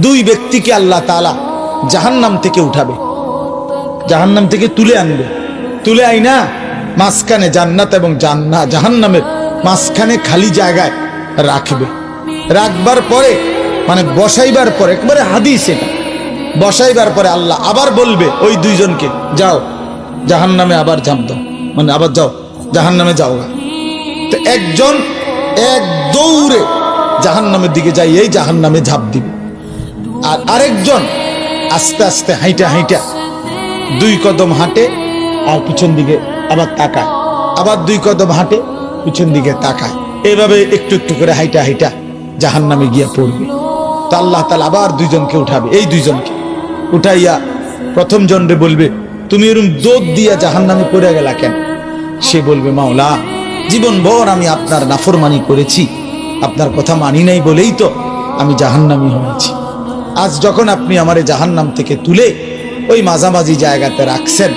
দুই ব্যক্তিকে আল্লাহ তাআলা জাহান্নাম থেকে উঠাবে, জাহান্নাম থেকে তুলে আনবে। তুলে আইনা মাঝখানে জান্নাত এবং জাহান্নামের মাঝখানে খালি জায়গায় রাখবে। রাখবার পরে মানে বসাইবার পরে, একবারে হাদিস এটা, বসাইবার পরে আল্লাহ আবার বলবে ওই দুইজনকে, যাও জাহান্নামে আবার ঝাঁপ দাও, মানে আবার যাও জাহান্নামে যাও। তো একজন এক দৌড়ে জাহান্নামের দিকে যাই, এই জাহান্নামে ঝাঁপ দিবে। আর আরেকজন আস্তে আস্তে হাইটা হাইটা 2 কদম হাঁটে আর পিছন দিকে আবার তাকায়, আবার 2 কদম হাঁটে পিছন দিকে তাকায়, এভাবে একটু একটু করে হাইটা হাইটা জাহান্নামে গিয়া পড়বে। তো আল্লাহ তাআলা আবার দুইজনকে উঠাবে, এই দুইজনকে উঠাইয়া প্রথম জনরে বলবে, তুমি এরকম দৌড় দিয়া জাহান্নামে পড়ে গেলা কেন? সে বলবে, মাওলা জীবন ভর আমি আপনার নাফরমানি করেছি, আপনার কথা মানি নাই বলেই তো আমি জাহান্নামী হয়েছি। আজ যখন আপনি আমারে জাহান্নাম থেকে তুলে ওই মাঝামাঝি জায়গাতে রাখছেন,